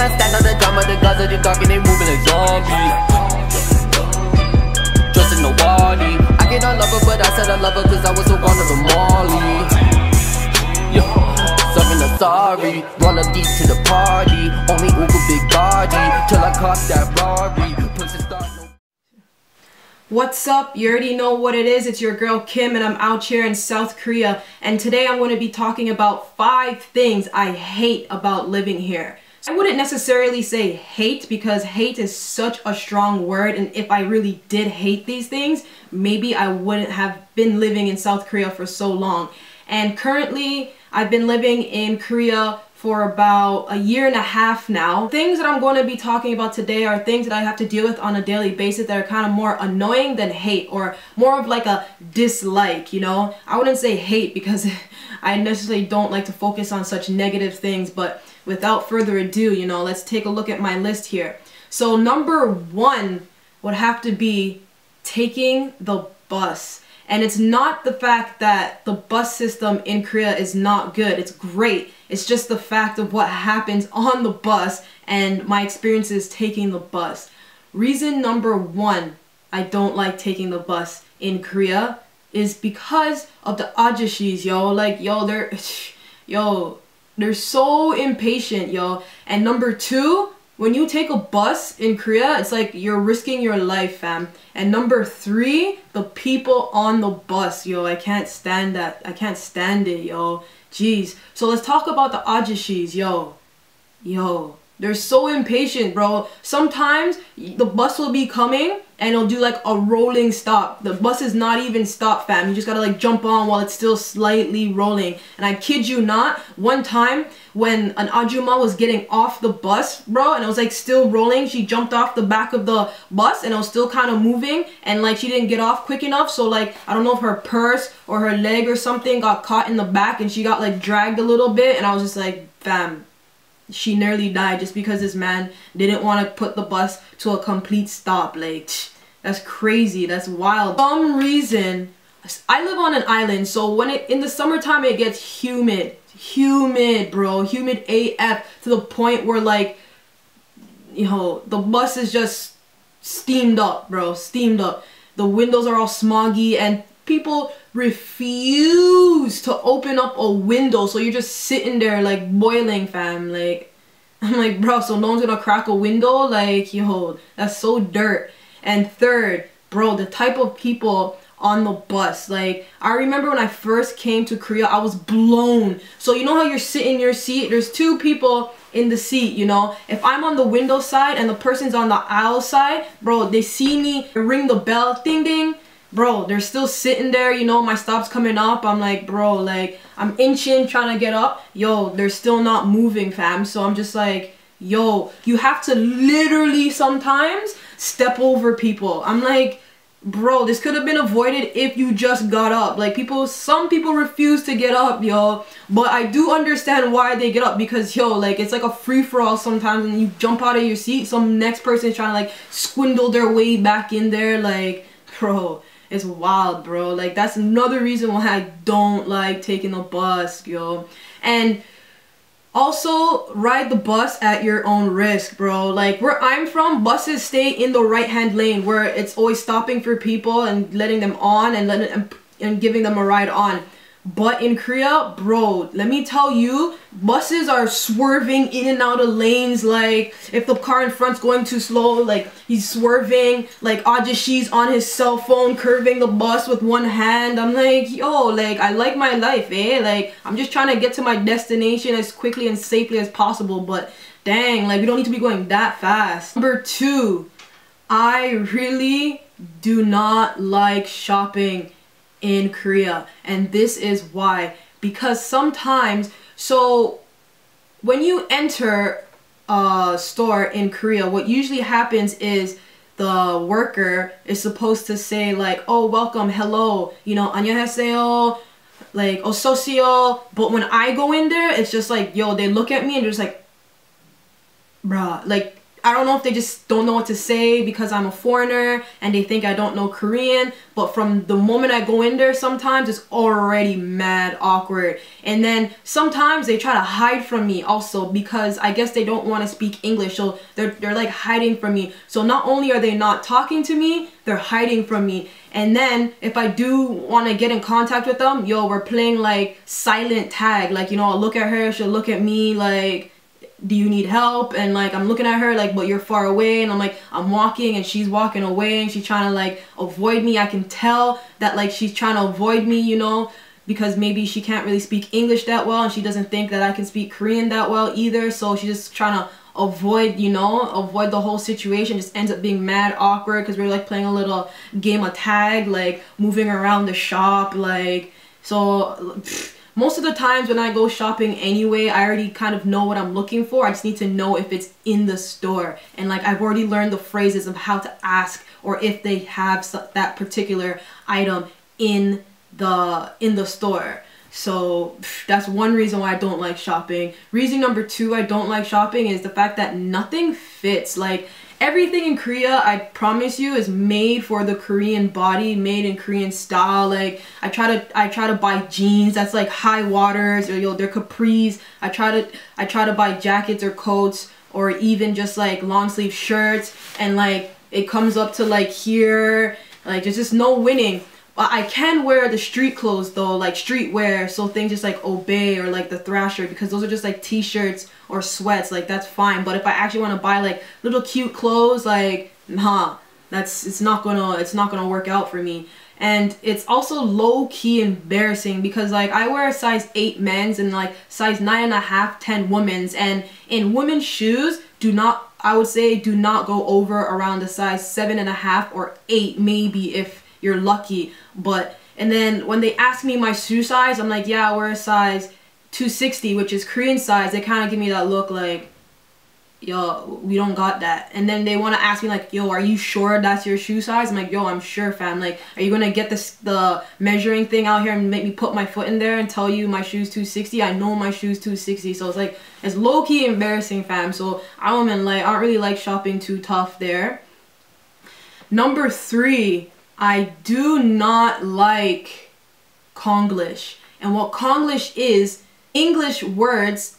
wanna stand on the drama, the guns are just talking, they moving like zombies. Trusting nobody. I cannot love her, but I said I love her cause I was so gone to the Molly. Yeah, sucking the sorry. Roll up deep to the party. Only Uber big body. Till I caught that Rari. What's up? You already know what it is. It's your girl Kim and I'm out here in South Korea. And today I'm going to be talking about 5 things I hate about living here. I wouldn't necessarily say hate because hate is such a strong word, and if I really did hate these things, maybe I wouldn't have been living in South Korea for so long. And currently, I've been living in Korea for about a year and a half now. Things that I'm going to be talking about today are things that I have to deal with on a daily basis that are kind of more annoying than hate, or more of like a dislike, you know? I wouldn't say hate because I necessarily don't like to focus on such negative things, but without further ado, you know, let's take a look at my list here. So number 1 would have to be taking the bus. And it's not the fact that the bus system in Korea is not good. It's great. It's just the fact of what happens on the bus and my experiences taking the bus. Reason number 1 I don't like taking the bus in Korea is because of the AHJUSSIs, yo. Like, yo, they're so impatient, yo. And number 2, when you take a bus in Korea, it's like you're risking your life, fam. And number 3, the people on the bus, yo. I can't stand that. I can't stand it, yo. Jeez. So let's talk about the AHJUSSIs, yo. Yo. They're so impatient, bro. Sometimes the bus will be coming and it'll do like a rolling stop. The bus is not even stopped, fam. You just gotta like jump on while it's still slightly rolling. And I kid you not, one time when an AJUMMA was getting off the bus, bro, and it was like still rolling, she jumped off the back of the bus and it was still kind of moving, and like she didn't get off quick enough, so like I don't know if her purse or her leg or something got caught in the back and she got like dragged a little bit, and I was just like, fam, she nearly died just because this man didn't want to put the bus to a complete stop. Like, that's crazy. That's wild. For some reason, I live on an island, so when in the summertime it gets humid, bro, humid AF, to the point where like, you know, the bus is just steamed up, bro, steamed up. The windows are all smoggy and people refuse to open up a window, so you're just sitting there like boiling, fam. Like, I'm like, bro, so no one's gonna crack a window? Like, yo, that's so dirt. And third, bro, the type of people on the bus. Like, I remember when I first came to Korea, I was blown. So you know how you're sitting in your seat, there's 2 people in the seat, you know? If I'm on the window side and the person's on the aisle side, bro, they see me ring the bell, ding ding, bro, they're still sitting there, you know, my stop's coming up. I'm like, bro, like, I'm inching, trying to get up. Yo, they're still not moving, fam. So I'm just like, yo, you have to literally sometimes step over people. I'm like, bro, this could have been avoided if you just got up. Like, some people refuse to get up, yo. But I do understand why they get up, because, yo, like, it's like a free-for-all sometimes, and you jump out of your seat, some next person is trying to, like, swindle their way back in there. Like, bro, it's wild, bro. Like, that's another reason why I don't like taking the bus, yo. And also, ride the bus at your own risk, bro. Like, where I'm from, buses stay in the right-hand lane, where it's always stopping for people and letting them on and giving them a ride on. But in Korea, bro, let me tell you, buses are swerving in and out of lanes. Like, if the car in front's going too slow, like, he's swerving. Like, AHJUSSI's on his cell phone, curving the bus with one hand. I'm like, yo, like, I like my life, eh? Like, I'm just trying to get to my destination as quickly and safely as possible. But, dang, like, we don't need to be going that fast. Number 2, I really do not like shopping in Korea, and this is why. Because sometimes, so when you enter a store in Korea, what usually happens is the worker is supposed to say like, oh, welcome, hello, you know, 안녕하세요, like, 어서오세요. But when I go in there, it's just like, yo, they look at me and they're just like, bruh, like, I don't know if they just don't know what to say because I'm a foreigner and they think I don't know Korean, but from the moment I go in there, sometimes it's already mad awkward. And then sometimes they try to hide from me also because I guess they don't want to speak English, so they're like hiding from me. So not only are they not talking to me, they're hiding from me. And then if I do want to get in contact with them, yo, we're playing like silent tag. Like, you know, I'll look at her, she'll look at me like, do you need help? And like I'm looking at her like, but you're far away, and I'm like, I'm walking and she's walking away and she's trying to like avoid me. I can tell that like she's trying to avoid me, you know, because maybe she can't really speak English that well and she doesn't think that I can speak Korean that well either, so she's just trying to avoid, you know, avoid the whole situation. Just ends up being mad awkward because we're like playing a little game of tag, like moving around the shop, like, so most of the times when I go shopping anyway, I already kind of know what I'm looking for. I just need to know if it's in the store. And like I've already learned the phrases of how to ask or if they have that particular item in the store. So that's one reason why I don't like shopping. Reason number two I don't like shopping is the fact that nothing fits. Like everything in Korea, I promise you, is made for the Korean body, made in Korean style. Like I try to buy jeans that's like high waters, or yo, they're capris. I try to buy jackets or coats, or even just like long sleeve shirts, and like it comes up to like here. Like there's just no winning. I can wear the street clothes though, like streetwear, so things just like Obey or like the Thrasher, because those are just like t-shirts or sweats, like that's fine. But if I actually want to buy like little cute clothes, like nah, it's not gonna work out for me. And it's also low-key embarrassing because like I wear a size 8 men's and like size 9.5, 10 women's, and in women's shoes I would say do not go over around the size 7.5 or 8 maybe if you're lucky. But and then when they ask me my shoe size, I'm like, yeah, I wear a size 260, which is Korean size. They kind of give me that look like, yo, we don't got that. And then they want to ask me like, yo, are you sure that's your shoe size? I'm like, yo, I'm sure, fam. Like, are you gonna get the measuring thing out here and make me put my foot in there and tell you my shoe's 260? I know my shoe's 260. So it's like, it's low-key embarrassing, fam. So I don't really like shopping too tough there. Number 3, I do not like Konglish. And what Konglish is, English words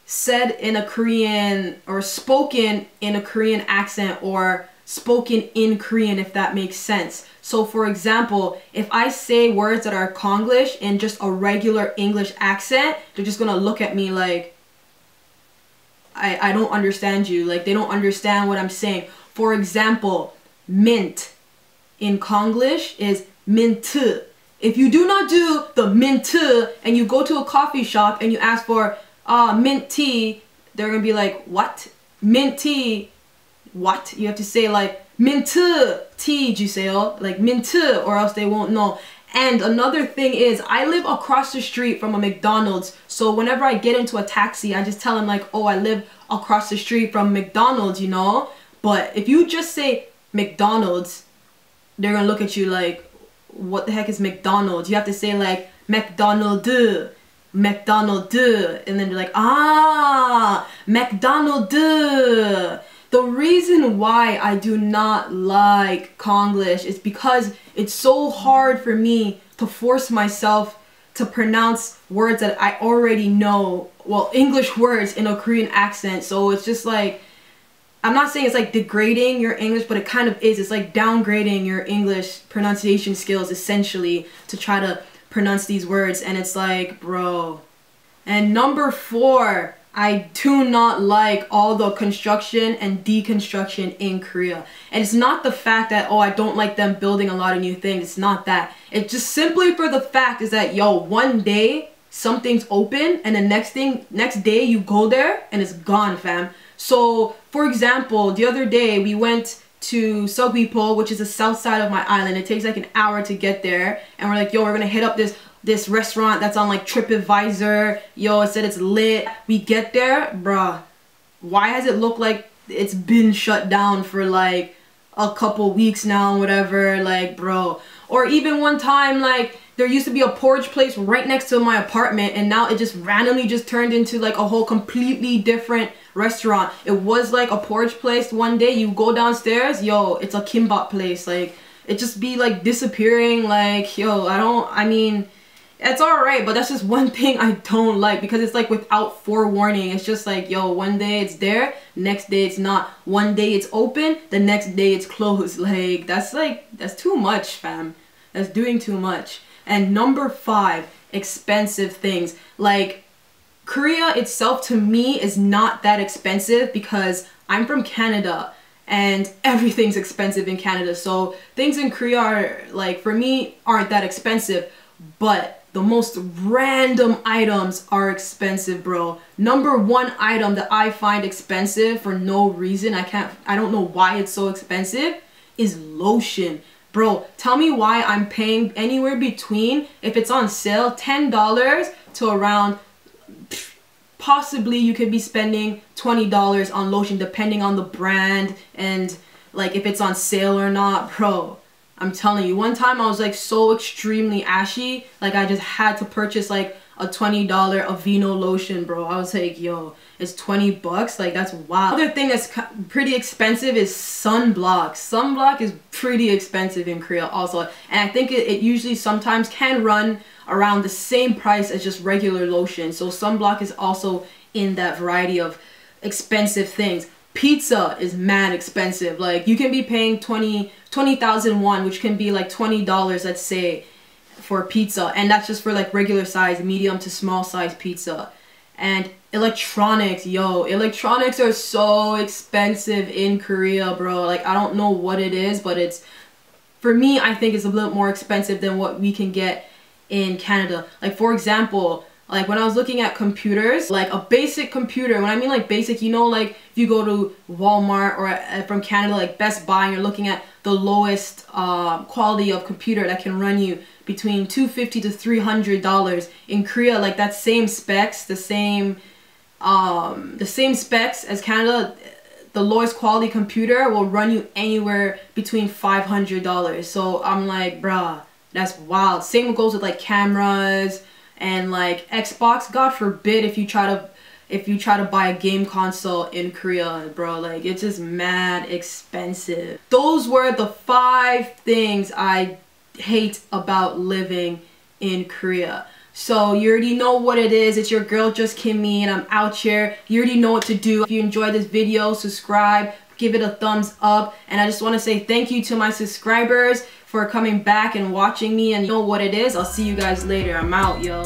said in a Korean, or spoken in a Korean accent, or spoken in Korean, if that makes sense. So for example, if I say words that are Konglish in just a regular English accent, they're just gonna look at me like, I don't understand you. Like they don't understand what I'm saying. For example, mint in Konglish is mint. If you do not do the mint and you go to a coffee shop and you ask for mint tea, they're gonna be like, what? Mint tea? What? You have to say like mint tea juice요, like mint, or else they won't know. And another thing is, I live across the street from a McDonald's, so whenever I get into a taxi, I just tell them like, oh, I live across the street from McDonald's, you know? But if you just say McDonald's, they're gonna look at you like, what the heck is McDonald's? You have to say like McDonald's, McDonald's, and then they're like, ah, McDonald's. The reason why I do not like Konglish is because it's so hard for me to force myself to pronounce words that I already know, well, English words in a Korean accent. So it's just like, I'm not saying it's like degrading your English, but it kind of is. It's like downgrading your English pronunciation skills essentially to try to pronounce these words, and it's like, bro. And number 4, I do not like all the construction and deconstruction in Korea. And it's not the fact that, oh, I don't like them building a lot of new things. It's not that. It's just simply for the fact is that, yo, one day something's open and the next day you go there and it's gone, fam. So for example, the other day we went to Seogwipo, which is the south side of my island. It takes like an hour to get there, and we're like, yo, we're gonna hit up this restaurant that's on like TripAdvisor. Yo, it said it's lit. We get there, bruh, why has it looked like it's been shut down for like a couple weeks now, whatever, like, bro. Or even one time, like, there used to be a porridge place right next to my apartment, and now it just randomly just turned into like a whole completely different restaurant. It was like a porridge place one day, you go downstairs, yo, it's a kimbap place. Like, it just be like disappearing. Like, yo, I mean, it's alright, but that's just one thing I don't like, because it's like without forewarning. It's just like, yo, one day it's there, next day it's not. One day it's open, the next day it's closed. Like, that's too much, fam. That's doing too much. And number 5, expensive things. Like, Korea itself to me is not that expensive because I'm from Canada and everything's expensive in Canada. So things in Korea are, like, for me, aren't that expensive, but the most random items are expensive, bro. Number 1 item that I find expensive for no reason, I don't know why it's so expensive, is lotion. Bro, tell me why I'm paying anywhere between, if it's on sale, $10 to around, possibly you could be spending $20 on lotion depending on the brand and like if it's on sale or not. Bro, I'm telling you, one time I was like so extremely ashy, like I just had to purchase like a $20 Aveeno lotion, bro. I was like, yo, it's 20 bucks? Like, that's wild. Other thing that's pretty expensive is sunblock. Sunblock is pretty expensive in Korea also. And I think it usually sometimes can run around the same price as just regular lotion. So sunblock is also in that variety of expensive things. Pizza is mad expensive. Like, you can be paying 20,000 won, which can be like $20, let's say, for pizza, and that's just for like regular size, medium to small size pizza. And electronics, yo, electronics are so expensive in Korea, bro. Like, I don't know what it is, but it's, for me, I think it's a little more expensive than what we can get in Canada. Like, for example, like when I was looking at computers, like a basic computer, when I mean like basic, you know, like if you go to Walmart or from Canada, like Best Buy, and you're looking at the lowest quality of computer that can run you between $250 to $300. In Korea, like that same specs, the same specs as Canada, the lowest quality computer will run you anywhere between $500. So I'm like, bruh, that's wild. Same goes with like cameras and like Xbox. God forbid if you try to buy a game console in Korea, bro. Like, it's just mad expensive. Those were the 5 things I hate about living in Korea. So you already know what it is. It's your girl Just Kimmy, and I'm out here. You already know what to do. If you enjoyed this video, subscribe, give it a thumbs up, and I just want to say thank you to my subscribers for coming back and watching me, and you know what it is. I'll see you guys later. I'm out, yo.